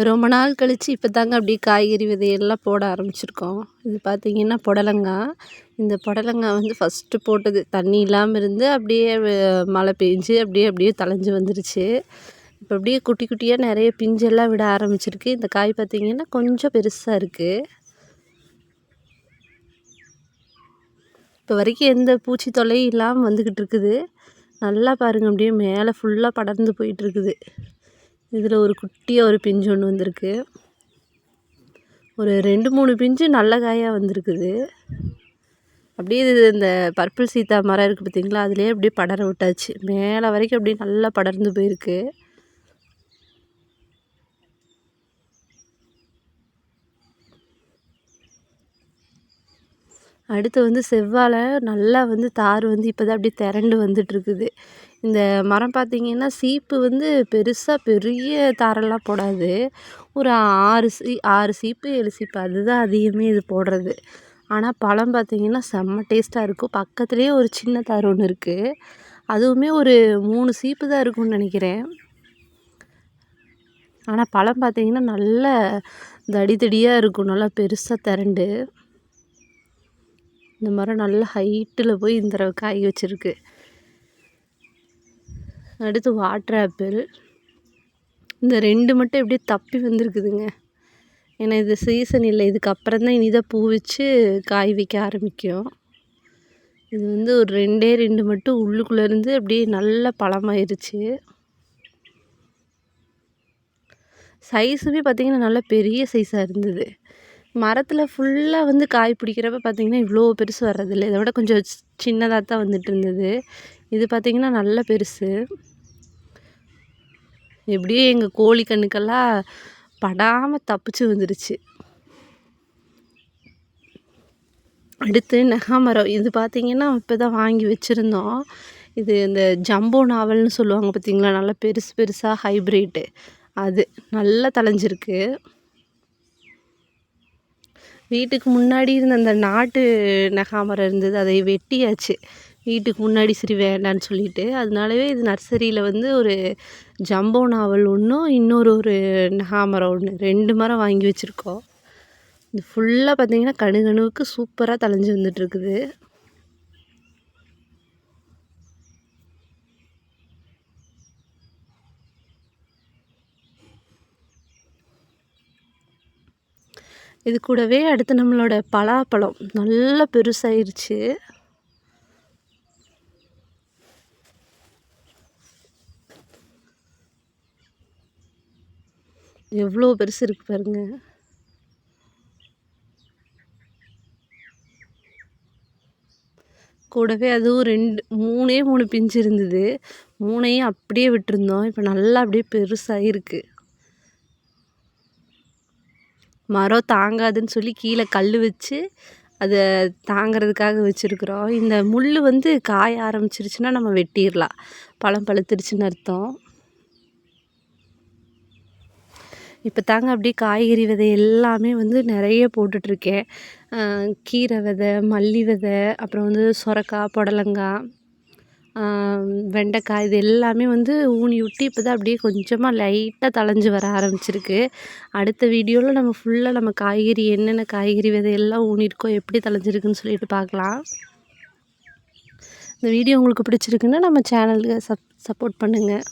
ரொம்ப நாள் கழிச்சு இப்போ தாங்க அப்படியே காய்கறி விதையெல்லாம் போட ஆரம்பிச்சிருக்கோம். இது பார்த்தீங்கன்னா புடலங்காய். இந்த புடலங்காய் வந்து ஃபஸ்ட்டு போட்டது தண்ணி இல்லாமல் இருந்து அப்படியே மழை பெஞ்சு அப்படியே அப்படியே தழைஞ்சு வந்துருச்சு. இப்போ அப்படியே குட்டி குட்டியாக நிறைய பிஞ்செல்லாம் விட ஆரம்பிச்சிருக்கு. இந்த காய் பார்த்தீங்கன்னா கொஞ்சம் பெருசாக இருக்குது. இப்போ வரைக்கும் எந்த பூச்சி தொல்லையும் இல்லாமல் வந்துக்கிட்டு இருக்குது. நல்லா பாருங்கள், அப்படியே மேலே ஃபுல்லாக படர்ந்து போயிட்டுருக்குது. இதில் ஒரு குட்டியாக ஒரு பிஞ்சு ஒன்று வந்திருக்கு. ஒரு 2-3 பிஞ்சு நல்ல காயாக வந்திருக்குது. அப்படியே இது இந்த பர்பிள் சீத்தா மரம் இருக்குது பார்த்திங்களா, அதுலேயே அப்படியே படர விட்டாச்சு. மேலே வரைக்கும் அப்படியே நல்லா படர்ந்து போயிருக்கு. அடுத்து வந்து செவ்வாழை நல்லா வந்து தார் வந்து இப்போ தான் அப்படியே திரண்டு வந்துட்டுருக்குது. இந்த மரம் பார்த்திங்கன்னா சீப்பு வந்து பெருசாக பெரிய தாரெல்லாம் போடாது. ஒரு 6 சீப்பு 7 சீப்பு அதுதான் அதிகமே இது போடுறது. ஆனால் பழம் பார்த்திங்கன்னா செம்ம டேஸ்ட்டாக இருக்கும். பக்கத்துலேயே ஒரு சின்ன தார் ஒன்று இருக்குது. அதுவுமே ஒரு 3 சீப்பு தான் இருக்கும்னு நினைக்கிறேன். ஆனால் பழம் பார்த்திங்கன்னா நல்ல தடி தடியாக இருக்கும், நல்லா பெருசாக திரண்டு. இந்த மரம் நல்லா ஹைட்டில் போய் இந்த தடவை காய் வச்சுருக்கு. அடுத்து வாட்டர் ஆப்பிள். இந்த 2 மட்டும் எப்படியே தப்பி வந்திருக்குதுங்க. ஏன்னா இது சீசன் இல்லை, இதுக்கப்புறம் தான் இனிதான் பூ வச்சு காய் வைக்க ஆரம்பிக்கும். இது வந்து ஒரு 2 மட்டும் உள்ளுக்குள்ளேருந்து அப்படியே நல்ல பழமாயிருச்சு. சைஸுமே பார்த்திங்கன்னா நல்லா பெரிய சைஸாக இருந்தது. மரத்தில் ஃபுல்லாக வந்து காய் பிடிக்கிறப்ப பார்த்திங்கன்னா இவ்வளோ பெருசு வர்றதில்லை. இதை விட கொஞ்சம் சின்னதாக தான் வந்துட்டு இருந்தது. இது பார்த்திங்கன்னா நல்ல பெருசு. எப்படியே எங்கள் கோழி கண்ணுக்கெல்லாம் படாமல் தப்பிச்சு வந்துருச்சு. அடுத்து நெகாமரம். இது பார்த்திங்கன்னா இப்போ தான் வாங்கி வச்சுருந்தோம். இது இந்த ஜம்போ நாவல்னு சொல்லுவாங்க பார்த்திங்களா, நல்லா பெருசு பெருசாக ஹைப்ரிட்டு. அது நல்லா தழைஞ்சிருக்கு. வீட்டுக்கு முன்னாடி இருந்த அந்த நாட்டு நெகாமரம் இருந்தது, அதை வெட்டியாச்சு. வீட்டுக்கு முன்னாடி சரி வேண்டான்னு சொல்லிட்டு, அதனாலவே இது நர்சரியில் வந்து ஒரு ஜம்போ நாவல் ஒன்றும் இன்னொரு நெகாமரம் ஒன்று 2 மரம் வாங்கி வச்சுருக்கோம். இது ஃபுல்லாக பார்த்திங்கன்னா கணுகணுவுக்கு சூப்பராக தழைஞ்சி வந்துட்டுருக்குது. இது கூடவே அடுத்து நம்மளோட பலாப்பழம் நல்லா பெருசாயிருச்சு. எவ்வளோ பெருசு இருக்கு பாருங்க. கூடவே அதுவும் 3 பிஞ்சு இருந்தது. 3ஐயும் அப்படியே விட்டுருந்தோம். இப்போ நல்லா அப்படியே பெருசாகிருக்கு. மரம் தாங்காதுன்னு சொல்லி கீழே கல் வச்சு அதை தாங்கிறதுக்காக வச்சுருக்குறோம். இந்த முள் வந்து காய ஆரம்பிச்சிருச்சுன்னா நம்ம வெட்டிடலாம், பழம் பழுத்துருச்சுன்னு அர்த்தம். இப்போ தாங்க அப்படியே காய்கறி விதை எல்லாமே வந்து நிறைய போட்டுட்ருக்கேன். கீரை விதை, மல்லி விதை, அப்புறம் வந்து சொரக்காய், புடலங்காய், வெண்டைக்காய், இது எல்லாமே வந்து ஊனி விட்டு இப்போ தான் அப்படியே கொஞ்சமாக லைட்டாக தழைஞ்சி வர ஆரம்பிச்சிருக்கு. அடுத்த வீடியோவில் நம்ம ஃபுல்லாக நம்ம காய்கறி என்னென்ன காய்கறி விதை எல்லாம் ஊனியிருக்கோம், எப்படி தழைஞ்சிருக்குன்னு சொல்லிட்டு பார்க்கலாம். இந்த வீடியோ உங்களுக்கு பிடிச்சிருக்குன்னா நம்ம சேனலுக்கு சப்போர்ட் பண்ணுங்கள்.